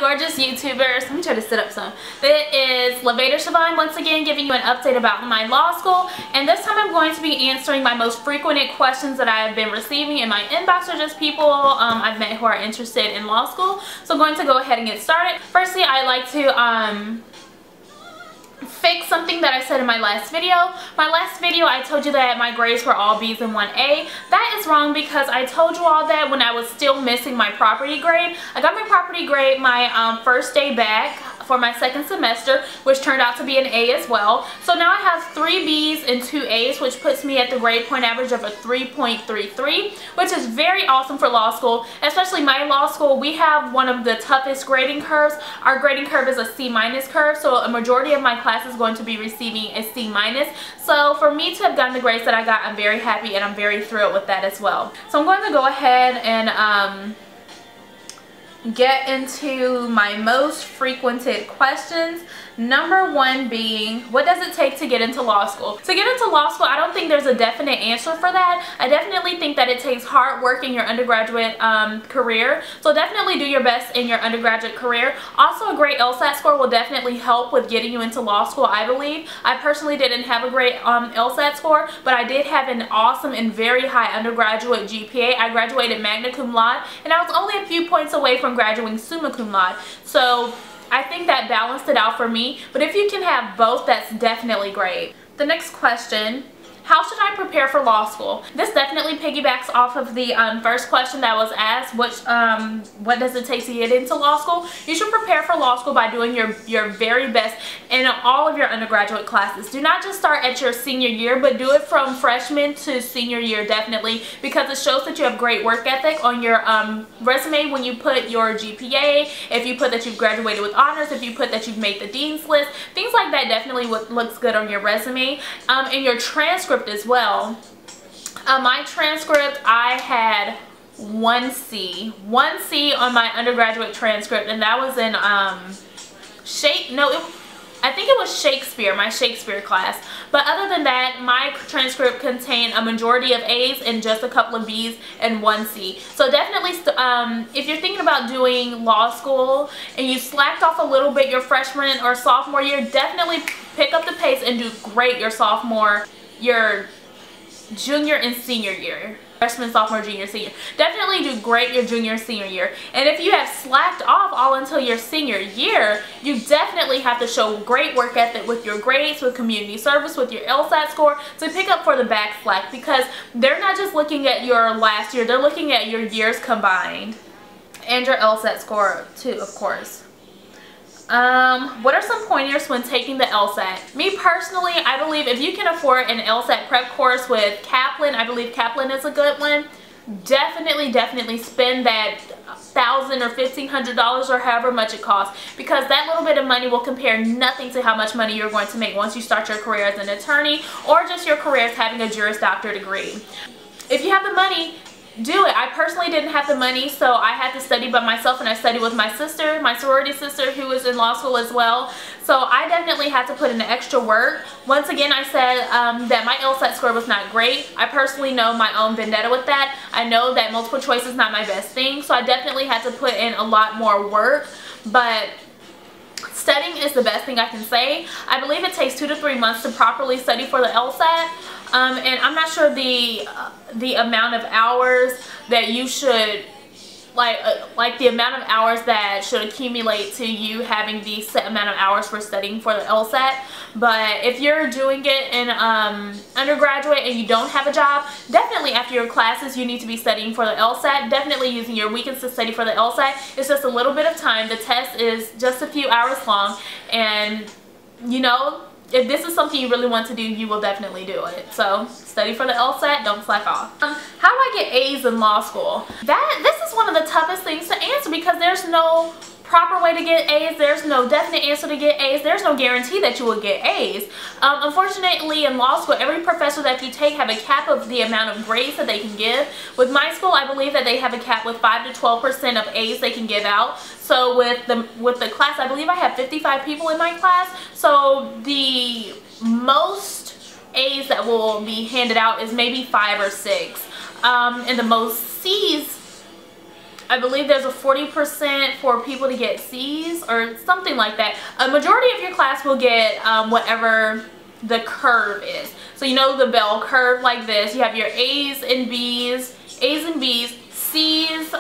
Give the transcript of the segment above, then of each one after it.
gorgeous YouTubers. Let me try to sit up some. It is Lavader Shavon once again giving you an update about my law school, and this time I'm going to be answering my most frequented questions that I have been receiving in my inbox, or just people I've met who are interested in law school. So I'm going to go ahead and get started. Firstly, I'd like to fix something that I said in my last video. My last video I told you that my grades were all B's and 1A. That is wrong, because I told you all that when I was still missing my property grade. I got my property grade my first day back for my second semester, which turned out to be an A as well. So now I have 3 B's and 2 A's, which puts me at the grade point average of a 3.33, which is very awesome for law school. Especially my law school, we have one of the toughest grading curves. Our grading curve is a C- curve, so a majority of my class is going to be receiving a C-. So for me to have gotten the grades that I got, I'm very happy and I'm very thrilled with that as well. So I'm going to go ahead and get into my most frequented questions. Number 1 being, what does it take to get into law school? To get into law school, I don't think there's a definite answer for that. I definitely think that it takes hard work in your undergraduate career. So definitely do your best in your undergraduate career. Also, a great LSAT score will definitely help with getting you into law school, I believe. I personally didn't have a great LSAT score, but I did have an awesome and very high undergraduate GPA. I graduated magna cum laude, and I was only a few points away from graduating summa cum laude. So I think that balanced it out for me, but if you can have both, that's definitely great. The next question, how should I prepare for law school? This definitely piggybacks off of the first question that was asked, which what does it take to get into law school? You should prepare for law school by doing your very best in all of your undergraduate classes. Do not just start at your senior year, but do it from freshman to senior year, definitely, because it shows that you have great work ethic on your resume when you put your GPA, if you put that you've graduated with honors, if you put that you've made the dean's list, things like that definitely looks good on your resume. In your transcript as well. My transcript, I had 1C on my undergraduate transcript, and that was in I think it was Shakespeare, my Shakespeare class. But other than that, my transcript contained a majority of A's and just a couple of B's and 1C. So definitely, if you're thinking about doing law school and you slacked off a little bit your freshman or sophomore year, definitely pick up the pace and do great your junior and senior year. Freshman, sophomore, junior, senior. Definitely do great your junior, senior year. And if you have slacked off all until your senior year, you definitely have to show great work ethic with your grades, with community service, with your LSAT score to pick up for the back slack, because they're not just looking at your last year, they're looking at your years combined. And your LSAT score too, of course. What are some pointers when taking the LSAT? Me personally, I believe if you can afford an LSAT prep course with Kaplan, I believe Kaplan is a good one. Definitely spend that $1,000 or $1,500 or however much it costs, because that little bit of money will compare nothing to how much money you're going to make once you start your career as an attorney, or just your career as having a Juris Doctor degree. If you have the money, do it. I personally didn't have the money, so I had to study by myself, and I studied with my sister, my sorority sister, who was in law school as well. So I definitely had to put in the extra work. Once again, I said that my LSAT score was not great. I personally know my own vendetta with that. I know that multiple choice is not my best thing, so I definitely had to put in a lot more work, but studying is the best thing I can say. I believe it takes 2 to 3 months to properly study for the LSAT. And I'm not sure the amount of hours that you should, like the amount of hours that should accumulate to you having the set amount of hours for studying for the LSAT. But if you're doing it in undergraduate and you don't have a job, definitely after your classes you need to be studying for the LSAT. Definitely using your weekends to study for the LSAT. It's just a little bit of time. The test is just a few hours long, and you know, if this is something you really want to do, you will definitely do it. So study for the LSAT, don't slack off. How do I get A's in law school? This is one of the toughest things to answer, because there's no proper way to get A's. There's no definite answer to get A's. There's no guarantee that you will get A's. Unfortunately, in law school, every professor that you take have a cap of the amount of grades that they can give. With my school, I believe that they have a cap with 5 to 12% of A's they can give out. So with the class, I believe I have 55 people in my class. So the most A's that will be handed out is maybe 5 or 6. And the most C's I believe there's a 40% for people to get C's or something like that. A majority of your class will get whatever the curve is. So you know the bell curve like this. You have your A's and B's, C's,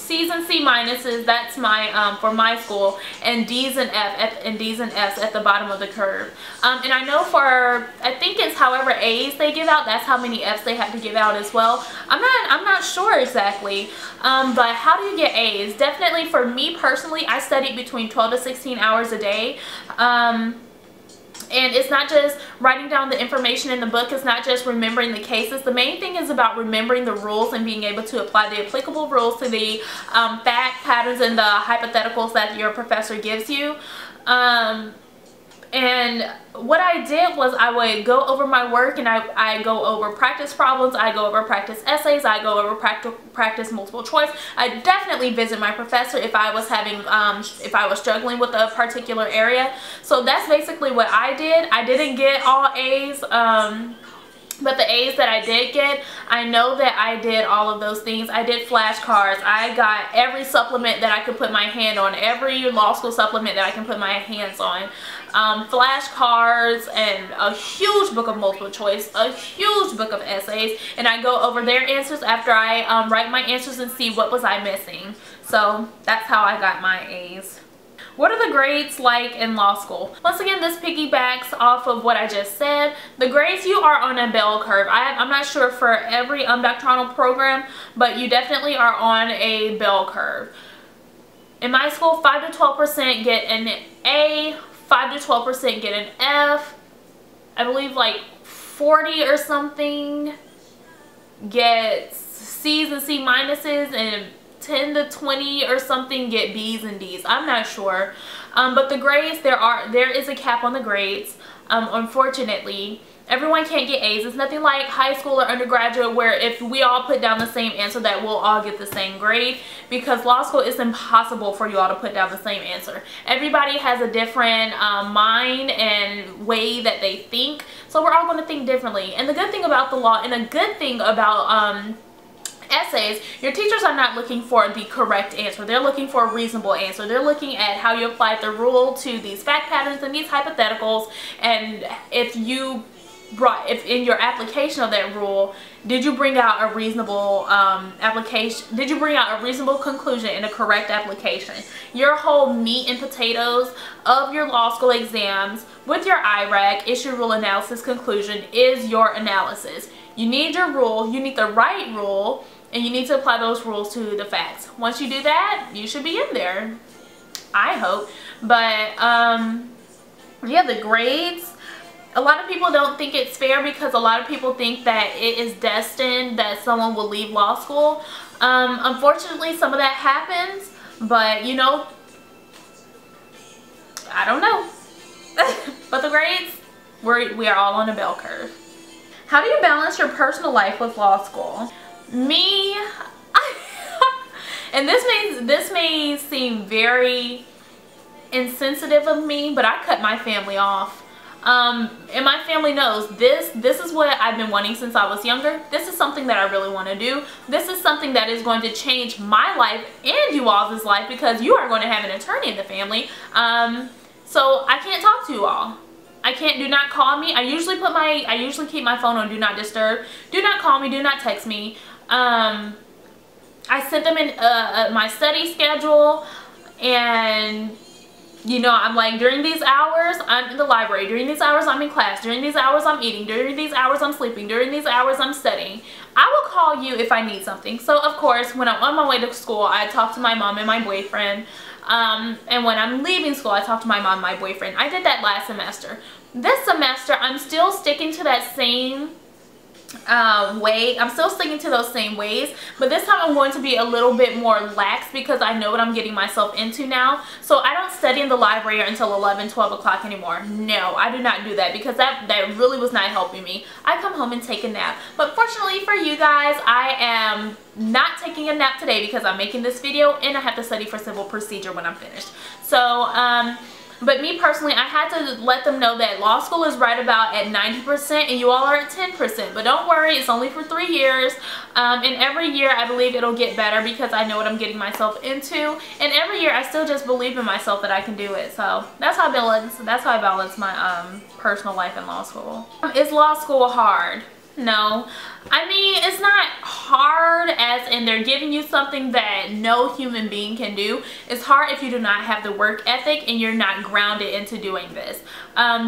C's and C minuses, that's my for my school, and D's and F's at the bottom of the curve. And I know for, I think it's however A's they give out, that's how many F's they have to give out as well. I'm not sure exactly, but how do you get A's? Definitely for me personally, I studied between 12 to 16 hours a day. And it's not just writing down the information in the book, it's not just remembering the cases. The main thing is about remembering the rules and being able to apply the applicable rules to the fact patterns and the hypotheticals that your professor gives you. And what I did was I would go over my work, and I go over practice problems, I go over practice essays, I go over practice multiple choice. I definitely visit my professor if I was having, if I was struggling with a particular area. So that's basically what I did. I didn't get all A's, but the A's that I did get, I know that I did all of those things. I did flashcards. I got every supplement that I could put my hand on, every law school supplement that I can put my hands on. Flashcards and a huge book of multiple choice, a huge book of essays, and I go over their answers after I write my answers and see what was I missing. So that's how I got my A's. What are the grades like in law school? Once again, this piggybacks off of what I just said. The grades, you are on a bell curve. I'm not sure for every doctrinal program, but you definitely are on a bell curve. In my school, 5 to 12% get an A, 5 to 12% get an F. I believe like 40 or something get C's and C minuses, and 10 to 20 or something get B's and D's. I'm not sure. But the grades, there is a cap on the grades. Unfortunately, everyone can't get A's. It's nothing like high school or undergraduate where if we all put down the same answer that we'll all get the same grade, because law school is impossible for you all to put down the same answer. Everybody has a different mind and way that they think, so we're all going to think differently. And the good thing about the law, and a good thing about essays, your teachers are not looking for the correct answer. They're looking for a reasonable answer. They're looking at how you applied the rule to these fact patterns and these hypotheticals, and if in your application of that rule, did you bring out a reasonable application? Did you bring out a reasonable conclusion in a correct application? Your whole meat and potatoes of your law school exams with your IRAC, issue rule analysis conclusion, is your analysis. You need your rule, you need the right rule, and you need to apply those rules to the facts. Once you do that, you should be in there, I hope. But yeah, the grades, a lot of people don't think it's fair because a lot of people think that it is destined that someone will leave law school. Unfortunately, some of that happens, but you know, I don't know. But the grades, we are all on a bell curve. How do you balance your personal life with law school? Me, and this may seem very insensitive of me, but I cut my family off. And my family knows this is what I've been wanting since I was younger. This is something that I really want to do. This is something that is going to change my life and you all's life, because you are going to have an attorney in the family. So I can't talk to you all. I can't, do not call me. I usually keep my phone on do not disturb. Do not call me, do not text me. I set them in my study schedule, and you know, I'm like, during these hours I'm in the library, during these hours I'm in class, during these hours I'm eating, during these hours I'm sleeping, during these hours I'm studying. I will call you if I need something. So of course, when I'm on my way to school, I talk to my mom and my boyfriend. And when I'm leaving school, I talk to my mom and my boyfriend. I did that last semester. This semester, I'm still sticking to that same way. I'm still sticking to those same ways, but this time I'm going to be a little bit more lax because I know what I'm getting myself into now. So I don't study in the library until 11, 12 o'clock anymore. No, I do not do that because that really was not helping me. I come home and take a nap. But fortunately for you guys, I am not taking a nap today because I'm making this video and I have to study for civil procedure when I'm finished. So But me personally, I had to let them know that law school is right about at 90% and you all are at 10%. But don't worry, it's only for 3 years. And every year I believe it'll get better because I know what I'm getting myself into. And every year I still just believe in myself that I can do it. So that's how I balance my personal life in law school. Is law school hard? No. I mean, it's not hard as in they're giving you something that no human being can do. It's hard if you do not have the work ethic and you're not grounded into doing this.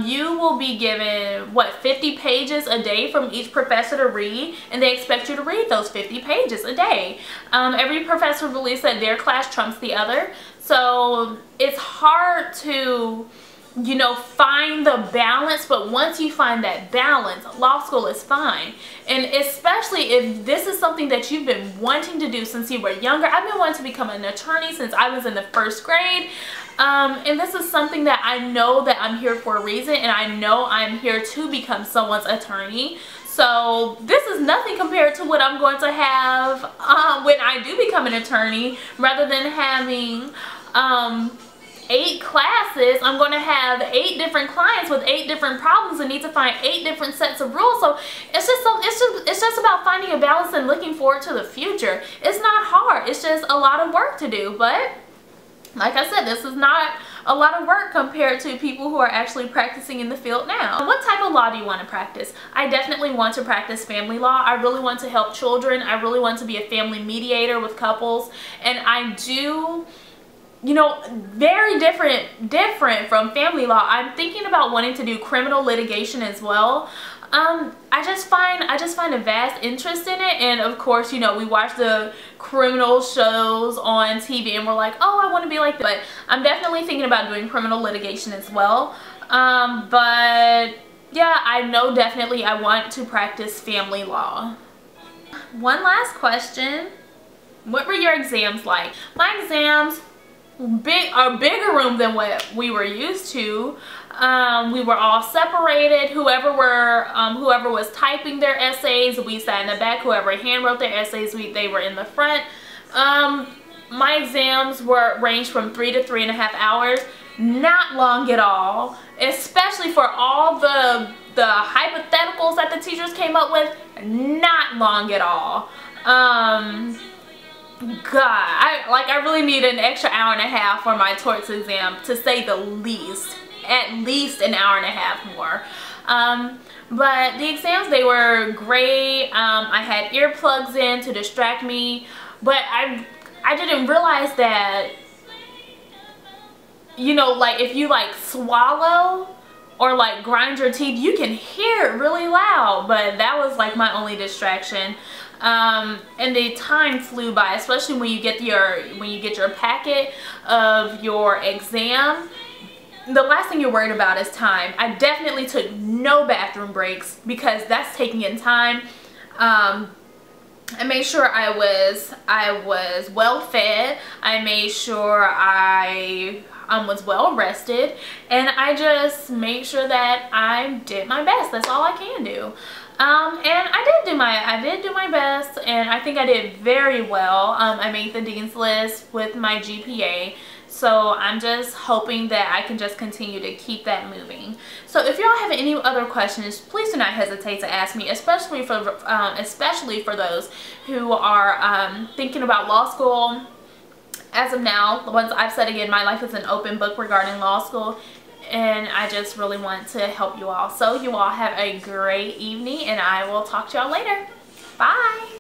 You will be given, what, 50 pages a day from each professor to read, and they expect you to read those 50 pages a day. Every professor believes that their class trumps the other, so it's hard to, you know, find the balance. But once you find that balance, law school is fine. And especially if this is something that you've been wanting to do since you were younger. I've been wanting to become an attorney since I was in the 1st grade. And this is something that I know that I'm here for a reason, and I know I'm here to become someone's attorney. So this is nothing compared to what I'm going to have when I do become an attorney. Rather than having 8 classes, I'm going to have 8 different clients with 8 different problems and need to find 8 different sets of rules. So it's just about finding a balance and looking forward to the future. It's not hard. It's just a lot of work to do. But like I said, this is not a lot of work compared to people who are actually practicing in the field now. What type of law do you want to practice? I definitely want to practice family law. I really want to help children. I really want to be a family mediator with couples. And I do, you know, very different from family law. I'm thinking about wanting to do criminal litigation as well. I just find a vast interest in it, and of course, you know, we watch the criminal shows on TV and we're like, oh, I want to be like that. But I'm definitely thinking about doing criminal litigation as well. But yeah, I know definitely I want to practice family law. One last question. What were your exams like? My exams, a bigger room than what we were used to. We were all separated. Whoever was typing their essays, we sat in the back. Whoever hand wrote their essays, they were in the front. My exams ranged from 3 to 3.5 hours. Not long at all, especially for all the hypotheticals that the teachers came up with. Not long at all. God, I really need an extra hour and a half for my torts exam, to say the least. At least an hour and a half more. But the exams, they were great. I had earplugs in to distract me, but I didn't realize that, you know, like if you like swallow or like grind your teeth, you can hear it really loud. But that was like my only distraction. And the time flew by, especially when you get your packet of your exam. The last thing you're worried about is time. I definitely took no bathroom breaks because that's taking in time. I made sure I was well fed. I made sure I was well rested, and I just made sure that I did my best. That's all I can do. And I did do my best, and I think I did very well. I made the Dean's List with my GPA. So I'm just hoping that I can just continue to keep that moving. So if y'all have any other questions, please do not hesitate to ask me, especially for those who are thinking about law school. As of now, once I've said again, my life is an open book regarding law school, and I just really want to help you all. So you all have a great evening, and I will talk to y'all later. Bye!